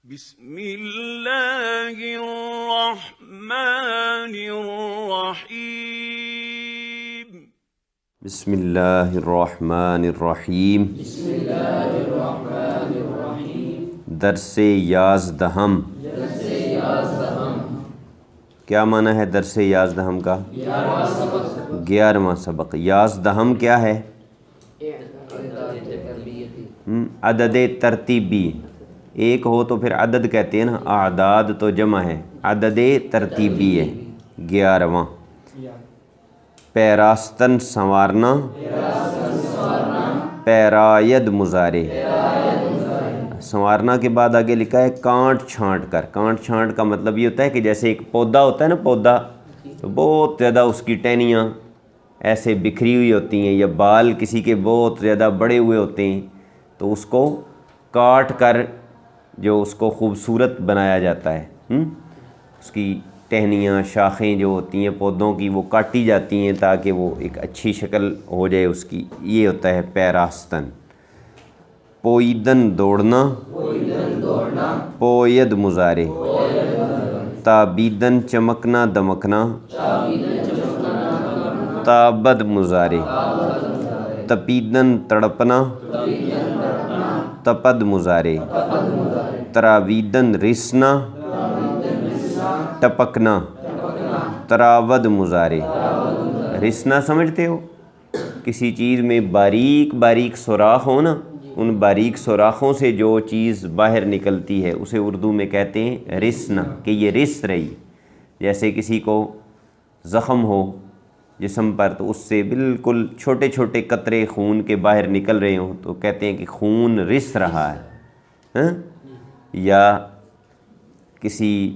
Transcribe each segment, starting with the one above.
بسم اللہ الرحمن الرحیم بسم اللہ الرحمن الرحیم درس یازدہم کیا معنی ہے درس یازدہم کا؟ 11واں سبق۔ یازدہم کیا ہے؟ عدد ترتیبی، ایک ہو تو پھر عدد کہتے ہیں نا، اعداد تو جمع ہے، عدد ترتیبی ہے 11واں۔ پیراستن سنوارنا، پیراید مضارع، سنوارنا کے بعد آگے لکھا ہے کانٹ چھانٹ کر۔ کانٹ چھانٹ کا مطلب یہ ہوتا ہے کہ جیسے ایک پودا ہوتا ہے نا، پودا تو بہت زیادہ اس کی ٹہنیاں ایسے بکھری ہوئی ہوتی ہیں، یا بال کسی کے بہت زیادہ بڑے ہوئے ہوتے ہیں، تو اس کو کاٹ کر جو اس کو خوبصورت بنایا جاتا ہے، اس کی ٹہنیاں شاخیں جو ہوتی ہیں پودوں کی وہ کاٹی جاتی ہیں تاکہ وہ ایک اچھی شکل ہو جائے اس کی، یہ ہوتا ہے پیراستن۔ پویدن دوڑنا، پوید مضارع۔ تابیدن چمکنا دمکنا، تابد مضارع۔ تپیدن تڑپنا، تپد مضارع۔ تراویدن رسنا، ٹپکنا، تراود مضارع۔ رسنا سمجھتے ہو؟ کسی چیز میں باریک باریک سوراخ ہو نا، ان باریک سوراخوں سے جو چیز باہر نکلتی ہے اسے اردو میں کہتے ہیں رسنا، کہ یہ رس رہی۔ جیسے کسی کو زخم ہو جسم پر تو اس سے بالکل چھوٹے چھوٹے قطرے خون کے باہر نکل رہے ہوں تو کہتے ہیں کہ خون رس رہا ہے۔ یا کسی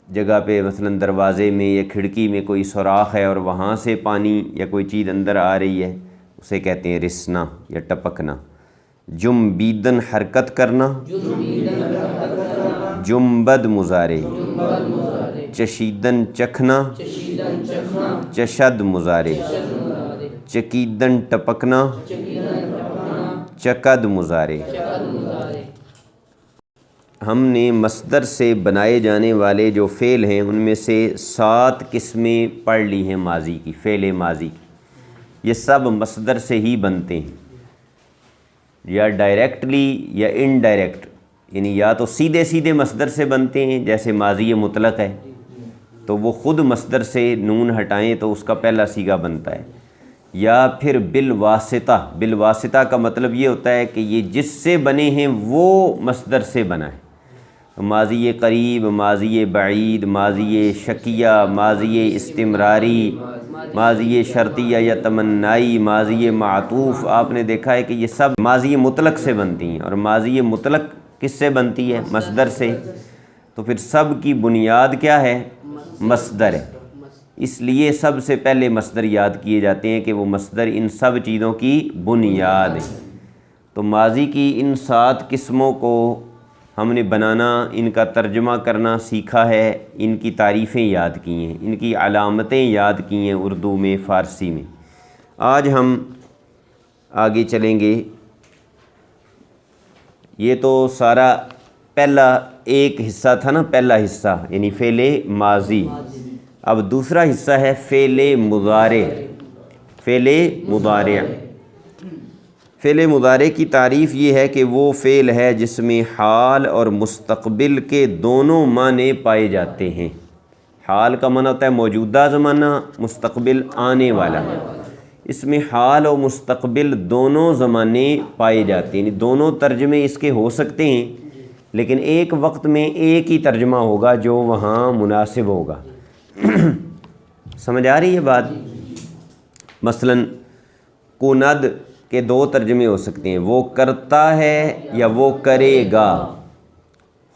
جگہ پہ مثلا دروازے میں یا کھڑکی میں کوئی سوراخ ہے اور وہاں سے پانی یا کوئی چیز اندر آ رہی ہے، اسے کہتے ہیں رسنا یا ٹپکنا۔ جنبیدن حرکت کرنا، جنبد مضارع۔ چشیدن چکھنا، چشد مضارع۔ چکیدن ٹپکنا، چکد مضارع۔ ہم نے مصدر سے بنائے جانے والے جو فعل ہیں ان میں سے 7 قسمیں پڑھ لی ہیں ماضی کی، فعل ماضی کی۔ یہ سب مصدر سے ہی بنتے ہیں، یا ڈائریکٹلی یا انڈائریکٹ، یعنی یا تو سیدھے سیدھے مصدر سے بنتے ہیں جیسے ماضی مطلق ہے تو وہ خود مصدر سے نون ہٹائیں تو اس کا پہلا صیغہ بنتا ہے، یا پھر بالواسطہ۔ بالواسطہ کا مطلب یہ ہوتا ہے کہ یہ جس سے بنے ہیں وہ مصدر سے بنا ہے۔ ماضی قریب، ماضی بعید، ماضی شکیہ، ماضی استمراری، ماضی شرطیہ یا تمنائی، ماضی معطوف، آپ نے دیکھا ہے کہ یہ سب ماضی مطلق سے بنتی ہیں، اور ماضی مطلق کس سے بنتی ہے؟ مصدر سے۔ تو پھر سب کی بنیاد کیا ہے؟ مصدر ہے، اس لیے سب سے پہلے مصدر یاد کیے جاتے ہیں کہ وہ مصدر ان سب چیزوں کی بنیاد ہے۔ تو ماضی کی ان 7 قسموں کو ہم نے بنانا، ان کا ترجمہ کرنا سیکھا ہے، ان کی تعریفیں یاد کی ہیں، ان کی علامتیں یاد کی ہیں اردو میں، فارسی میں۔ آج ہم آگے چلیں گے۔ یہ تو سارا پہلا ایک حصہ تھا نا، پہلا حصہ یعنی فعل ماضی۔ اب دوسرا حصہ ہے فعل مضارع۔ فعل مضارع، فعل مضارع کی تعریف یہ ہے کہ وہ فعل ہے جس میں حال اور مستقبل کے دونوں معنی پائے جاتے ہیں۔ حال کا معنی ہوتا ہے موجودہ زمانہ، مستقبل آنے والا۔ اس میں حال اور مستقبل دونوں زمانے پائے جاتے ہیں، یعنی دونوں ترجمے اس کے ہو سکتے ہیں، لیکن ایک وقت میں ایک ہی ترجمہ ہوگا جو وہاں مناسب ہوگا۔ سمجھ آ رہی ہے بات؟ مثلا کند کے 2 ترجمے ہو سکتے ہیں، وہ کرتا ہے یا وہ کرے گا۔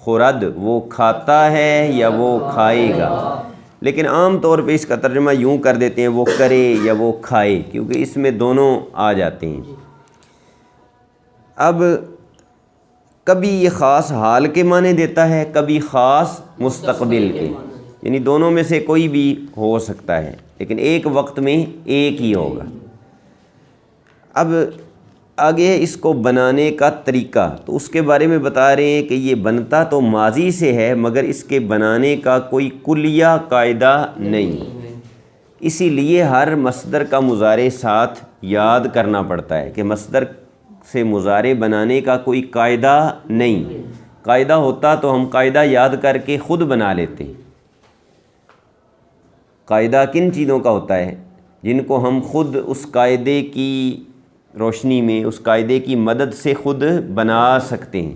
خورد وہ کھاتا ہے یا وہ کھائے گا، لیکن عام طور پہ اس کا ترجمہ یوں کر دیتے ہیں وہ کرے یا وہ کھائے، کیونکہ اس میں دونوں آ جاتے ہیں۔ اب کبھی یہ خاص حال کے معنی دیتا ہے، کبھی خاص مستقبل کے، یعنی دونوں میں سے کوئی بھی ہو سکتا ہے، لیکن ایک وقت میں ایک ہی ہوگا۔ اب آگے ہے اس کو بنانے کا طریقہ، تو اس کے بارے میں بتا رہے ہیں کہ یہ بنتا تو ماضی سے ہے مگر اس کے بنانے کا کوئی کلیہ قاعدہ نہیں، اسی لیے ہر مصدر کا مضارع ساتھ یاد کرنا پڑتا ہے کہ مصدر سے مضارع بنانے کا کوئی قاعدہ نہیں، قاعدہ ہوتا تو ہم قاعدہ یاد کر کے خود بنا لیتے۔ قاعدہ کن چیزوں کا ہوتا ہے؟ جن کو ہم خود اس قاعدے کی روشنی میں، اس قاعدے کی مدد سے خود بنا سکتے ہیں۔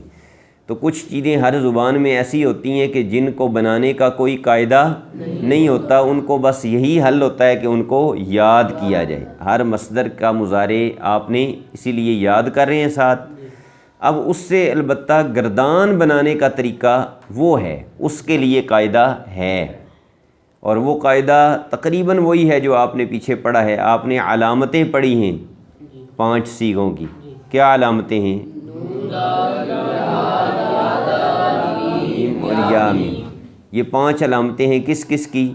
تو کچھ چیزیں ہر زبان میں ایسی ہوتی ہیں کہ جن کو بنانے کا کوئی قاعدہ نہیں ہوتا، ان کو بس یہی حل ہوتا ہے کہ ان کو یاد کیا جائے۔ ہر مصدر کا مضارع آپ نے اسی لیے یاد کر رہے ہیں ساتھ۔ اب اس سے البتہ گردان بنانے کا طریقہ وہ ہے، اس کے لیے قاعدہ ہے، اور وہ قاعدہ تقریباً وہی ہے جو آپ نے پیچھے پڑھا ہے۔ آپ نے علامتیں پڑھی ہیں 5 صیغوں کی، کیا علامتیں ہیں؟ اور یا میم، یہ 5 علامتیں ہیں کس کس کی؟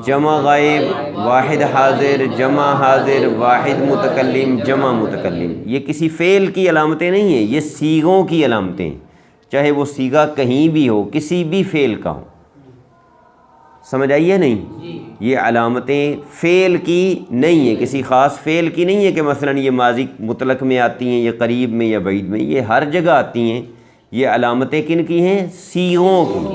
جمع غائب، واحد حاضر، جمع حاضر، واحد متکلم، جمع متکلم۔ یہ کسی فعل کی علامتیں نہیں ہیں، یہ صیغوں کی علامتیں ہیں، چاہے وہ صیغہ کہیں بھی ہو، کسی بھی فعل کا ہو۔ سمجھ آئیے نہیں؟ یہ علامتیں فعل کی نہیں ہیں، کسی خاص فعل کی نہیں ہے کہ مثلا یہ ماضی مطلق میں آتی ہیں، یہ قریب میں یا بعید میں، یہ ہر جگہ آتی ہیں۔ یہ علامتیں کن کی ہیں؟ صیغوں کی۔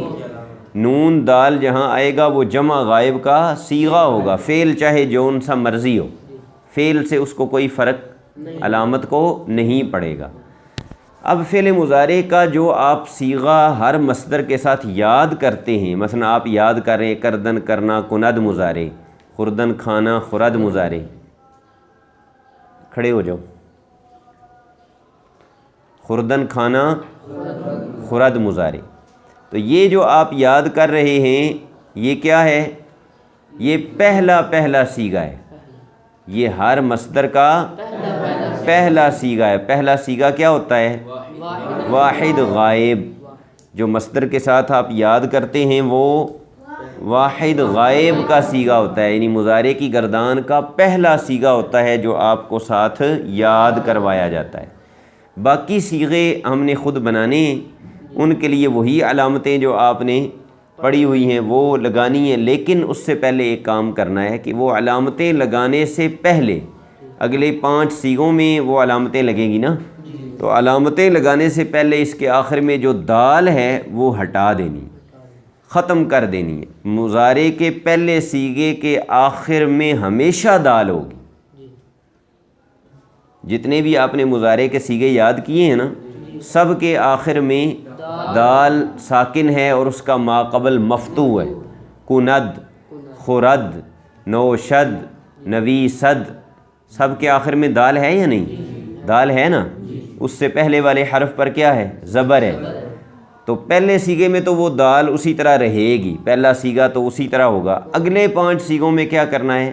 نون دال جہاں آئے گا وہ جمع غائب کا صیغہ ہوگا، فعل چاہے جون سا مرضی ہو، فعل سے اس کو کوئی فرق علامت کو نہیں پڑے گا۔ اب فعل مضارع کا جو آپ صیغہ ہر مصدر کے ساتھ یاد کرتے ہیں، مثلا آپ یاد کر رہے ہیں کردن کرنا کند مضارع، خوردن کھانا خورد مضارع، کھڑے ہو جاؤ، خوردن کھانا خورد مضارع، تو یہ جو آپ یاد کر رہے ہیں یہ کیا ہے؟ یہ پہلا صیغہ ہے، یہ ہر مصدر کا پہلا صیغہ ہے۔ پہلا صیغہ کیا ہوتا ہے؟ واحد غائب۔ جو مصدر کے ساتھ آپ یاد کرتے ہیں وہ واحد غائب کا صیغہ ہوتا ہے، یعنی مضارع کی گردان کا پہلا صیغہ ہوتا ہے جو آپ کو ساتھ یاد کروایا جاتا ہے۔ باقی صیغے ہم نے خود بنانے ہیں، ان کے لیے وہی علامتیں جو آپ نے پڑھی ہوئی ہیں وہ لگانی ہیں، لیکن اس سے پہلے ایک کام کرنا ہے کہ وہ علامتیں لگانے سے پہلے اگلے 5 صیغوں میں وہ علامتیں لگیں گی نا، تو علامتیں لگانے سے پہلے اس کے آخر میں جو دال ہے وہ ہٹا دینی، ختم کر دینی ہے۔ مضارع کے پہلے صیغے کے آخر میں ہمیشہ دال ہوگی۔ جتنے بھی آپ نے مضارع کے صیغے یاد کیے ہیں نا، سب کے آخر میں دال ساکن ہے اور اس کا ما قبل مفتوح ہے۔ کند، خورد، نوشد، نویسد، سب کے آخر میں دال ہے یا نہیں؟ دال ہے نا، اس سے پہلے والے حرف پر کیا ہے؟ زبر ہے، تو پہلے صیغے میں تو وہ دال اسی طرح رہے گی، پہلا صیغہ تو اسی طرح ہوگا۔ اگلے 5 صیغوں میں کیا کرنا ہے؟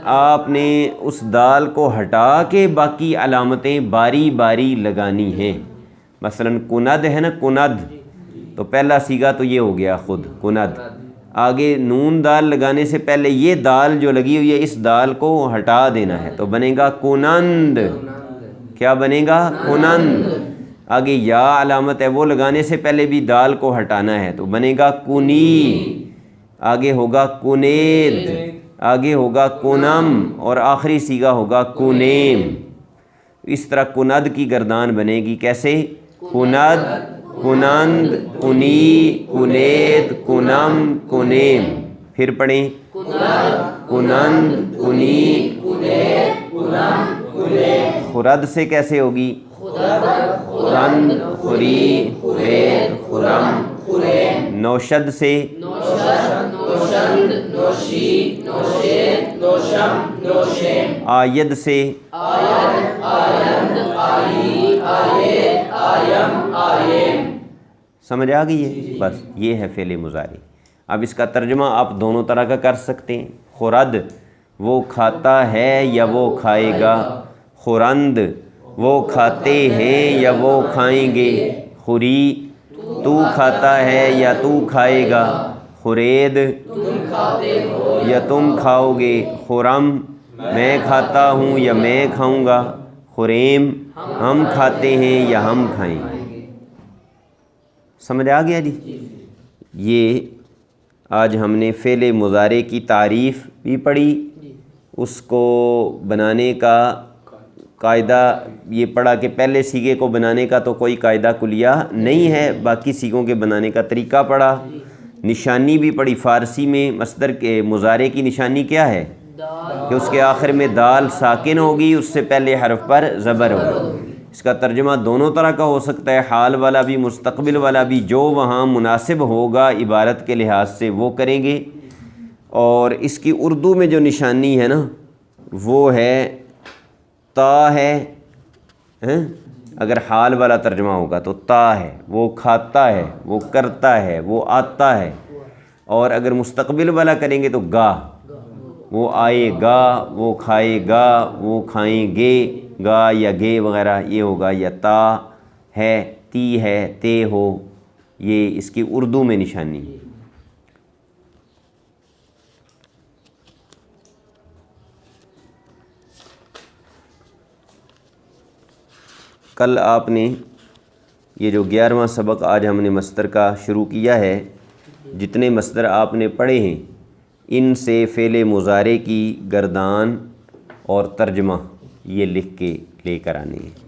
آپ نے اس دال کو ہٹا کے باقی علامتیں باری باری لگانی ہیں۔ مثلا کند ہے نا، کند، تو پہلا صیغہ تو یہ ہو گیا خود کند، آگے نون دال لگانے سے پہلے یہ دال جو لگی ہوئی ہے اس دال کو ہٹا دینا ہے، تو بنے گا کنند۔ کیا بنے گا؟ کنند۔ آگے یا علامت ہے، وہ لگانے سے پہلے بھی دال کو ہٹانا ہے، تو بنے گا کنی، آگے ہوگا کنید، آگے ہوگا کنم، اور آخری صیغہ ہوگا کنیم۔ اس طرح کند کی گردان بنے گی، کیسے؟ کند، کنند، کنی، کنید، کنم، کنیم۔ پھر پڑھیں، کنند، کنی، کنید، کنم، کنیم۔ خورد سے کیسے ہوگی؟ خورند، خوری، خورید، خرم، خریم۔ نوشد سے آید سے سمجھ آ گئی ہے؟ بس یہ ہے فعل مضارع۔ اب اس کا ترجمہ آپ دونوں طرح کا کر سکتے ہیں۔ خورد وہ کھاتا ہے یا وہ کھائے گا، خورند وہ کھاتے ہیں یا وہ کھائیں گے، خوری تو کھاتا ہے یا تو کھائے گا، خورید یا تم کھاؤ گے، خرم میں کھاتا ہوں یا میں کھاؤں گا، خریم ہم کھاتے ہیں یا ہم کھائیں. سمجھ آ گیا جی؟ یہ آج ہم نے فعل مضارع کی تعریف بھی پڑھی، اس کو بنانے کا قاعدہ یہ پڑھا کہ پہلے سیغے کو بنانے کا تو کوئی قاعدہ کلیہ نہیں ہے، باقی سیغوں کے بنانے کا طریقہ پڑھا. نشانی بھی پڑھی. فارسی میں مصدر کے مضارع کی نشانی کیا ہے؟ کہ اس کے آخر میں دال ساکن ہوگی، اس سے پہلے حرف پر زبر ہوگی. اس کا ترجمہ دونوں طرح کا ہو سکتا ہے، حال والا بھی مستقبل والا بھی، جو وہاں مناسب ہوگا عبارت کے لحاظ سے وہ کریں گے. اور اس کی اردو میں جو نشانی ہے نا وہ ہے تا ہے. اگر حال والا ترجمہ ہوگا تو تا ہے، وہ کھاتا ہے، وہ کرتا ہے، وہ آتا ہے. اور اگر مستقبل والا کریں گے تو گا، وہ آئے گا، وہ کھائے گا، وہ کھائیں گے، گا یا گے وغیرہ یہ ہوگا. یا تا ہے، تی ہے، تے ہو، یہ اس کی اردو میں نشانی. کل آپ نے یہ جو 11واں سبق آج ہم نے مصدر کا شروع کیا ہے، جتنے مصدر آپ نے پڑھے ہیں ان سے فعل مضارع کی گردان اور ترجمہ یہ لکھ کے لے کر آنے ہیں.